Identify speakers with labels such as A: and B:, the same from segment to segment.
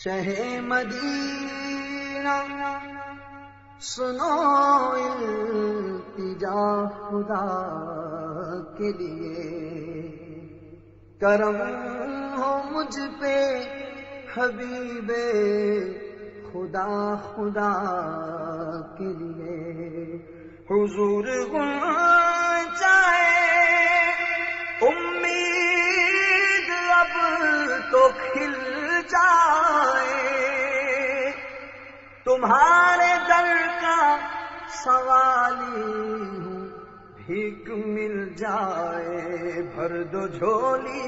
A: شہ مدینہ سنو التجا خدا کے لیے، کرم ہو مجھ پہ حبیب خدا خدا کے لیے، حضور چاہے امید اب تو کھل جائے، تمہارے در کا سوالی ہوں بھیک مل جائے، بھر دو جھولی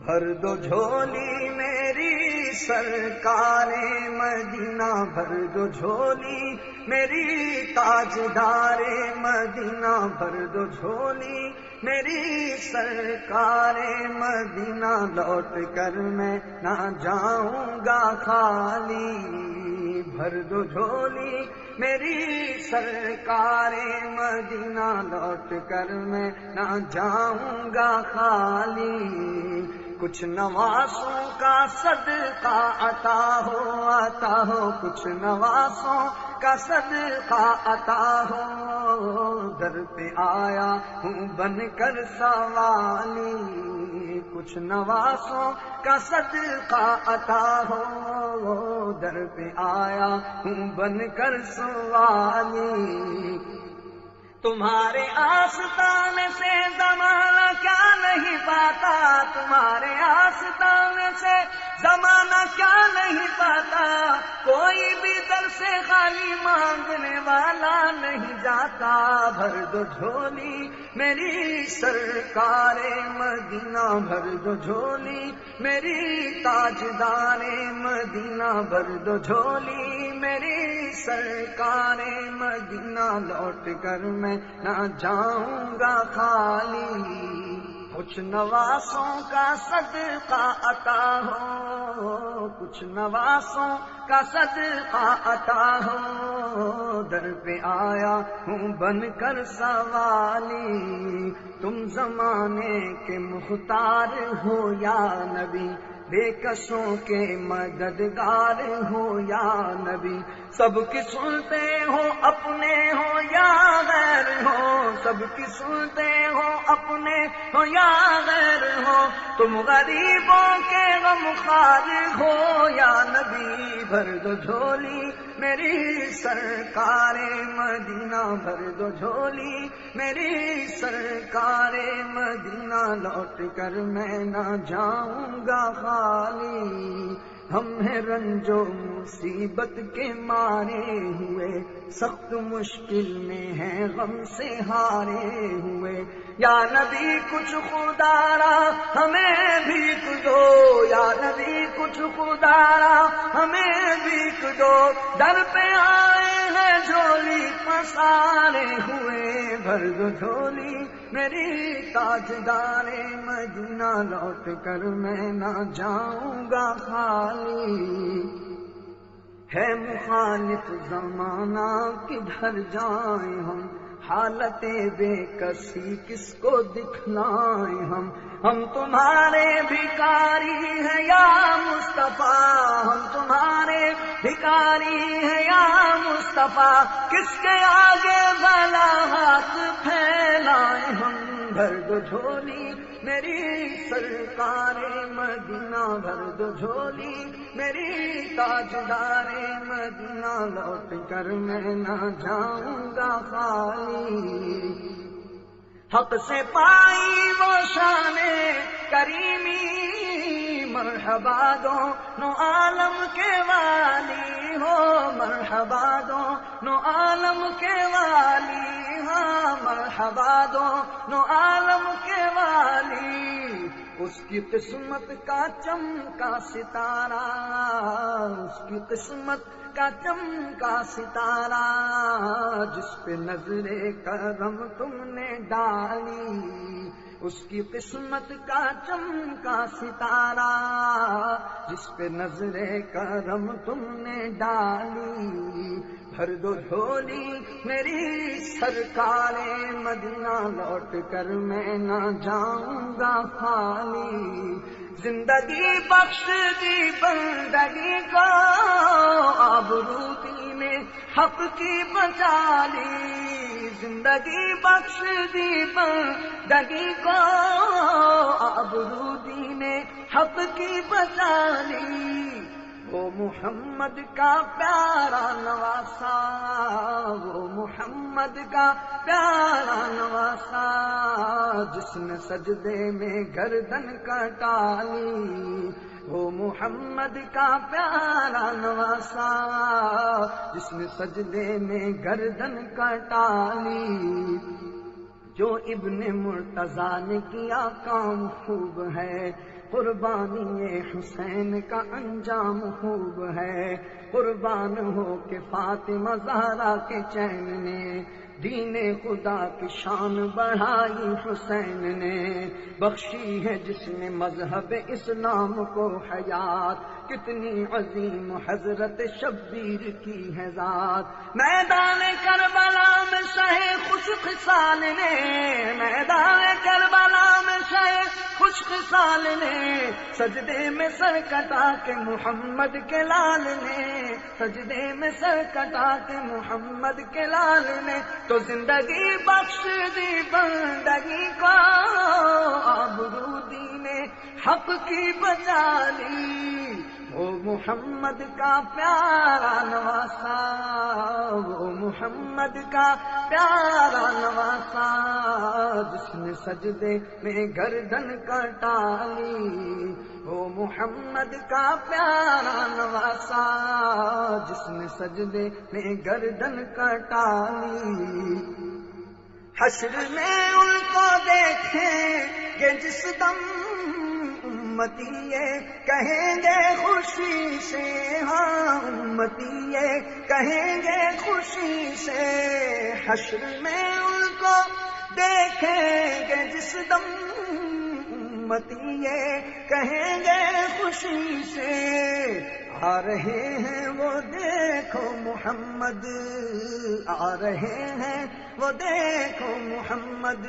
A: بھر دو جھولی میری سرکار مدینہ، بھر دو جھولی میری تاجدار مدینہ، بھر دو جھولی میری سرکار مدینہ، لوٹ کر میں نہ جاؤں گا خالی، بھر دو جھولی میری سرکار مدینہ، لوٹ کر میں نہ جاؤں گا خالی، کچھ نوازوں کا صدقہ عطا ہو، کچھ نوازوں کا صدقہ عطا ہو، در پہ آیا ہوں بن کر سوالی، کچھ نوازوں کا صدقہ عطا ہو، در پہ آیا ہوں بن کر سوالی، تمہارے آستانے سے زمانہ کیا نہیں پاتا، تمہارے آستانے سے زمانہ کیا نہیں پاتا، کوئی بھی در سے خالی مانگنے والا نہیں جاتا، بھر دو جھولی میری سرکار مدینہ، بھر دو جھولی میری تاجدار مدینہ، بھر دو جھولی میری سرکار مدینہ، لوٹ کر میں نہ جاؤں گا خالی، کچھ نوازوں کا صدقہ عطا ہو، کچھ نوازوں کا صدقہ عطا ہو، در پہ آیا ہوں بن کر سوالی، تم زمانے کے مختار ہو یا نبی، بے کسوں کے مددگار ہو یا نبی، سب کی سنتے ہو اپنے ہو یا غیر ہو، سب کی سنتے ہو اپنے ہو یا غیر ہو، تم غریبوں کے غمخوار ہو یا نبی، بھر دو جھولی میری سرکار مدینہ، بھر دو جھولی میری سرکار مدینہ، لوٹ کر میں نہ جاؤں گا خالی، ہم ہیں رنج و مصیبت کے مارے ہوئے، سخت مشکل میں ہیں غم سے ہارے ہوئے، یا نبی کچھ خدا را ہمیں بھیک دو، یا نبی کچھ خدا را ہمیں بھیک دو، در پہ آئے ہیں جھولی پسارے ہوئے، بھر دو جھولی میری تاجدار مدینہ، لوٹ کر میں نہ جاؤں گا خالی، ہے مخالف زمانہ کدھر جائیں ہم، حالت بے کسی کس کو دکھلائیں ہم تمہارے بھکاری ہیں یا مصطفیٰ، ہم تمہارے بھکاری ہیں یا مصطفیٰ، کس کے آگے بھلا ہاتھ پھیلائیں ہم، بھر دو جھولی میری سرکار مدینہ، بھر دو جھولی میری تاجدار مدینہ، لوٹ کر میں نہ جاؤں گا خالی، حق سے پائی وہ شان کریمی، مرحبا دونوں عالم کے والی ہو، مرحبا دونوں عالم کے والی، ہاں مرحبا دونوں عالم کے والی، اس کی قسمت کا چمکا ستارہ، اس کی قسمت کا چمکا ستارہ، جس پہ نظر کرم تم نے ڈالی، اس کی قسمت کا چمکا ستارہ، جس پہ نظر کرم تم نے ڈالی، بھر دو جھولی میری سرکار مدینہ، لوٹ کر میں نہ جاؤں گا خالی، زندگی بخش دی بندگی کو، آبرو دین حق کی بچا لی، زندگی بخش دی بندگی کو، آبرو دین حق کی بچا لی۔ وہ محمد کا پیارا نواسا، وہ محمد کا پیارا نواسا، جس نے سجدے میں گردن کٹا لی، وہ محمد کا پیارا نواسا، جس نے سجدے میں گردن کٹا لی۔ جو ابن مرتضیٰ نے کیا کام خوب ہے، قربانی حسین کا انجام خوب ہے، قربان ہو کے فاطمہ زہرا کے چین نے، دین خدا کی شان بڑھائی حسین نے، بخشی ہے جس نے مذہب اسلام کو حیات، کتنی عظیم حضرت شبیر کی ہے ذات۔ میدان کربلا میں شہ خوش خصال نے، میدان کربلا میں شہ خوش خصال نے، سجدے میں سر کٹا کے محمد کے لال نے، سجدے میں سر کٹا کے محمد کے لال نے، تو زندگی بخش دی بندگی کو، آبرو دین حق کی بچا لی۔ وہ محمد کا پیارا نواسا، وہ محمد کا پیارا نواسا، جس نے سجدے میں گردن کٹا لی، وہ محمد کا پیارا نواسا، جس نے سجدے میں گردن کٹا لی۔ حشر میں ان کو دیکھیں گے جس دم، امتی یہ کہیں گے خوشی سے، ہاں امتی یہ کہیں گے خوشی سے، حشر میں ان کو دیکھیں گے جس دم، امتی یہ کہیں گے خوشی سے، آ رہے ہیں وہ دیکھو محمد، آ رہے ہیں وہ دیکھو محمد،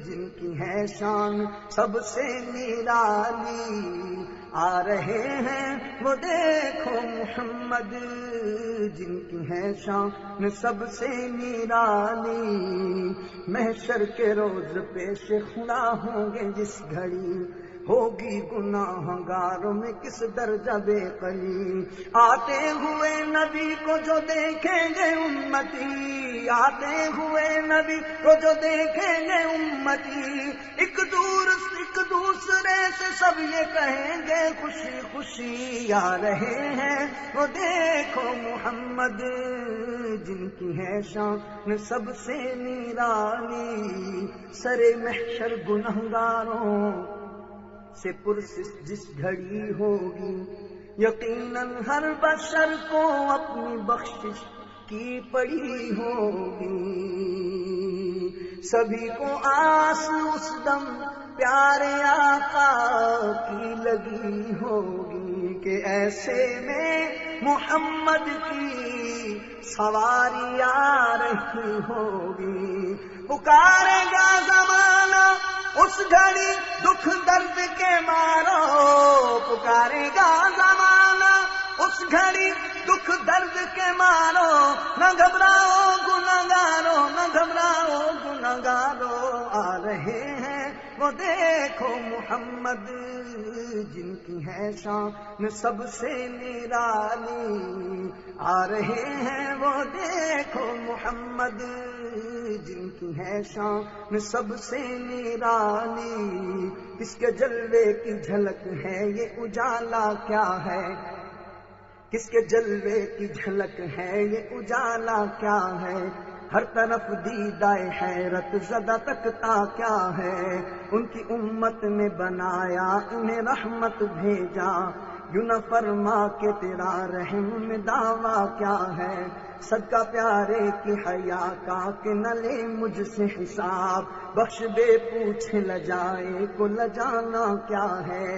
A: جن کی ہے شان سب سے نرالی، آ رہے ہیں وہ دیکھو محمد، جن کی ہے شان سب سے نرالی۔ محشر کے روز پیش خدا ہوں گے جس گھڑی، ہوگی گناہ گاروں میں کس درجہ بے قلی، آتے ہوئے نبی کو جو دیکھیں گے امتی، آتے ہوئے نبی کو جو دیکھیں گے امتی، ایک دوسرے سے سب یہ کہیں گے خوشی خوشی، آ رہے ہیں وہ دیکھو محمد، جن کی ہے شان سب سے نرالی۔ سر محشر گنہگاروں سے پرسش جس گھڑی ہوگی، یقیناً ہر بشر کو اپنی بخشش کی پڑی ہوگی، سبھی کو آس اس دم پیارے آقا کی لگی ہوگی، کہ ایسے میں محمد کی سواری آ رہی ہوگی۔ پکارے گا زمانہ اس گھڑی دکھ درد کے مارو، پکارے گا زمانہ اس گھڑی دکھ درد کے مارو، نہ گھبراؤ گنہگارو، نہ گھبراؤ گنہگارو، آ رہے ہیں وہ دیکھو محمد، جن کی ہے شان سب سے نرالی، آ رہے ہیں وہ دیکھو محمد، جن کی ہے شان سب سے نرالی۔ کس کے جلوے کی جھلک ہے یہ اجالا کیا ہے، کس کے جلوے کی جھلک ہے یہ اجالا کیا ہے، ہر طرف دیدائے حیرت زدہ تکتا کیا ہے، ان کی امت نے بنایا انہیں رحمت بھیجا، یوں نہ فرما کے تیرا رحم میں دعویٰ کیا ہے، صدقہ پیارے کی حیا کا کہ نہ لے مجھ سے حساب، بخش دے پوچھ لجائے کو لجانا کیا ہے،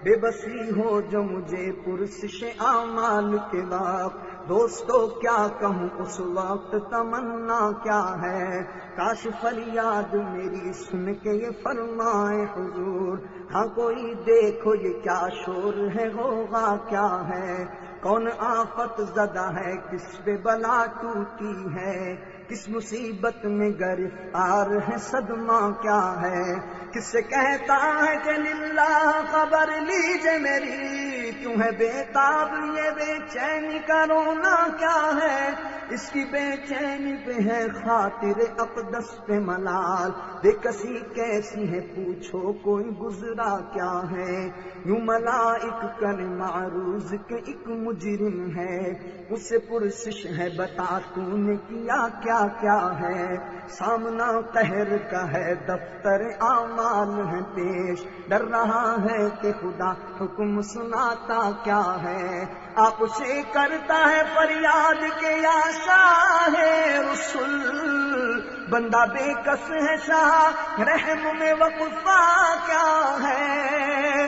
A: بے بسی ہو جو مجھے پرسش اعمال کے وقت، دوستو کیا کہوں اس وقت تمنا کیا ہے، کاش فریاد میری سن کے یہ فرمائے حضور، ہاں کوئی دیکھو یہ کیا شور ہے، غوغا کیا ہے، کون آفت زدہ ہے، کس پہ بلا ٹوٹی ہے، کس مصیبت میں گرفتار ہے، صدمہ کیا ہے، کس سے کہتا ہے کہ للہ خبر لیجئے میری، کیوں ہے بے تاب یہ بے چینی کا رونا کیا ہے، اس کی بے چینی پہ ہے خاطر اقدس پہ ملال، بے کسی کیسی ہے پوچھو کوئی گزرا کیا ہے، یوں ملائک کر معروض کے ایک مجرم ہے، اس سے پرسش ہے بتا تو نے کیا کیا کیا ہے، سامنا قہر کا ہے دفتر اعمال ہے پیش، ڈر رہا ہے کہ خدا حکم سناتا کیا ہے، آپ سے کرتا ہے فریاد کے یا شاہ رسول، بندہ بے کس ہے شاہ رحم میں وقفہ کیا ہے،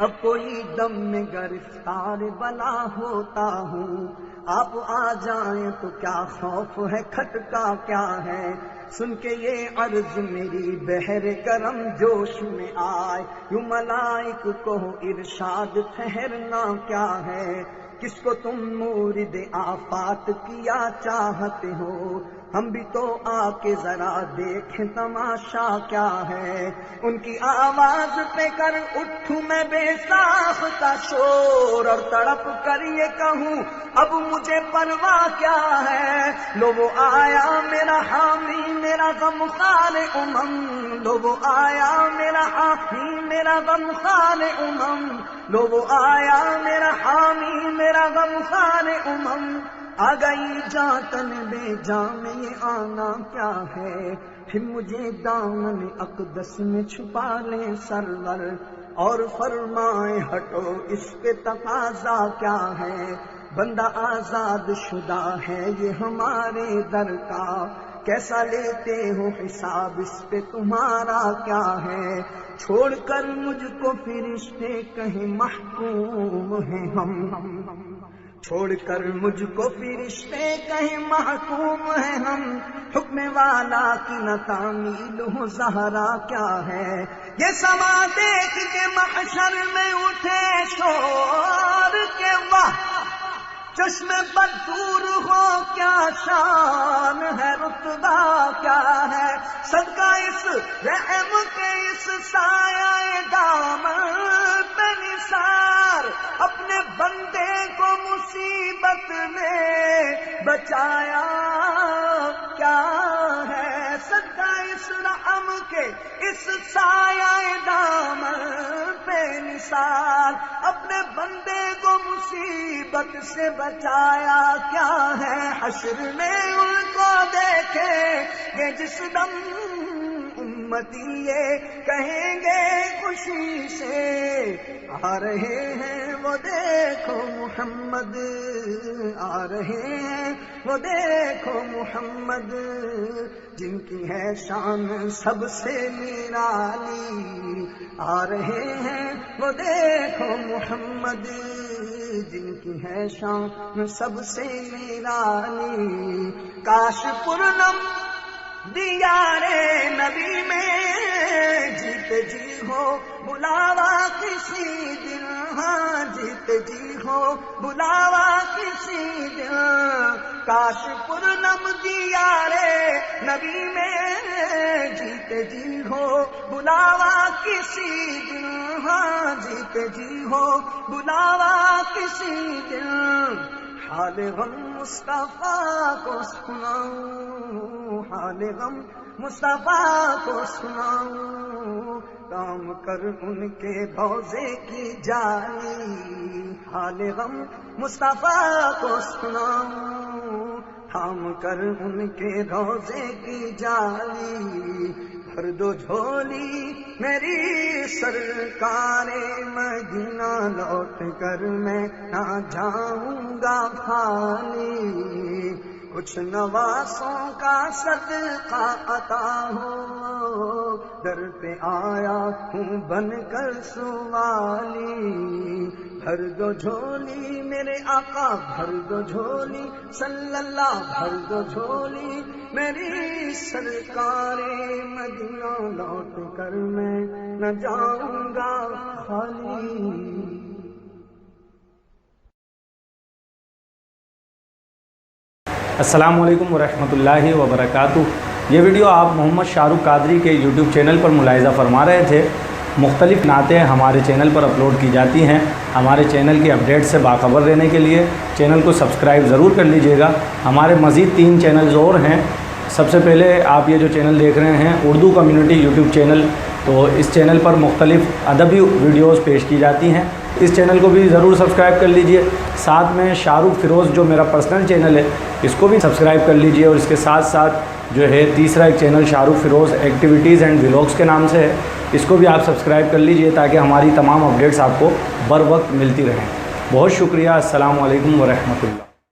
A: اب کوئی دم میں گرفتار بلا ہوتا ہوں، آپ آ جائیں تو کیا خوف ہے کھٹکا کیا ہے، سن کے یہ عرض میری بحر کرم جوش میں آئے، یوں ملائک کو ارشاد ٹھہرنا کیا ہے، کس کو تم مورد آفات کیا چاہتے ہو، ہم بھی تو آ کے ذرا دیکھیں تماشا کیا ہے، ان کی آواز پہ کر اٹھوں میں بے ساختہ شور، اور تڑپ کر یہ کہوں اب مجھے پرواہ کیا ہے، لو وہ آیا میرا حامی میرا غمخوار لو وہ آیا میرا حامی میرا غمخوار لو وہ آیا میرا حامی میرا غمخوار آ گئی جاتن بے جان میں یہ آنا کیا ہے، پھر مجھے دامن اقدس میں چھپا لیں سرور، اور فرمائے ہٹو اس کے تقاضا کیا ہے، بندہ آزاد شدہ ہے یہ ہمارے در کا، کیسا لیتے ہو حساب اس پہ تمہارا کیا ہے، چھوڑ کر مجھ کو فرشتے کہیں محکوم ہیں ہم، چھوڑ کر مجھ کو فرشتے کہیں محکوم ہیں ہم، حکم والا کی نہ تعمیل ہو زہرا کیا ہے، یہ سما دیکھ کے محشر میں اٹھے شور کے واہ، چشم بد دور ہو کیا شان ہے رتبہ کیا ہے، صدقہ اس رحم کے اس سایہ دامن پہ نثار، اپنے بندے کو مصیبت میں بچایا کیا ہے، صدقہ اس رحم کے اس سایہ دامن پہ نثار، اپنے بندے کو مصیبت سے بچایا کیا ہے، حشر میں ان کو دیکھیں گے جس دم امتی یہ کہیں گے خوشی سے، آ رہے ہیں وہ دیکھو محمد، آ رہے ہیں وہ دیکھو محمد، جن کی ہے شان سب سے نرالی، آ رہے ہیں وہ دیکھو محمد، جن کی ہے شان سب سے نرالی، کاش پورنم دیارے نبی میں جیتے جی ہو بلاوا کسی دن، ہاں جیتے جی ہو بلاوا کسی دن، کاش پورنم دیارے نبی میں جیتے جی ہو بلاوا کسی دن، ہاں جیتے جی ہو بلاوا کسی دن، حال غم مصطفیٰ کو سناؤں، حال غم مصطفیٰ کو سناؤں، کام کر ان کے روضے کی جالی، حال غم مصطفیٰ کو سناؤں، تھام کر ان کے روضے کی جالی، بھر دو جھولی میری سرکار مدینہ، لوٹ کر میں نہ جاؤں گا خالی، کچھ نواسوں کا صدقہ عطا ہو، در پہ آیا ہوں بن کر سوالی، بھر دو جھولی میرے آقا بھر دو جھولی، صلی اللہ بھر دو جھولی میری سرکار مدینہ، لوٹ کر میں نہ جاؤں گا خالی۔
B: السلام علیکم ورحمۃ اللہ وبرکاتہ۔ یہ ویڈیو آپ محمد شاہ رخ قادری کے یوٹیوب چینل پر ملاحظہ فرما رہے تھے۔ مختلف نعتیں ہمارے چینل پر اپلوڈ کی جاتی ہیں۔ ہمارے چینل کی اپڈیٹ سے باخبر رہنے کے لیے چینل کو سبسکرائب ضرور کر لیجئے گا۔ ہمارے مزید 3 چینلز اور ہیں۔ سب سے پہلے آپ یہ جو چینل دیکھ رہے ہیں اردو کمیونٹی یوٹیوب چینل، تو اس چینل پر مختلف ادبی ویڈیوز پیش کی جاتی ہیں، اس چینل کو بھی ضرور سبسکرائب کر لیجئے۔ ساتھ میں شاہ رخ فیروز جو میرا پرسنل چینل ہے اس کو بھی سبسکرائب کر لیجئے، اور اس کے ساتھ ساتھ جو ہے تیسرا ایک channel Shah Rukh Feroz activities and vlogs کے نام سے ہے، اس کو بھی آپ سبسکرائب کر لیجئے تاکہ ہماری تمام اپڈیٹس آپ کو بر وقت ملتی رہیں۔ بہت شکریہ۔ السلام علیکم ورحمۃ اللہ۔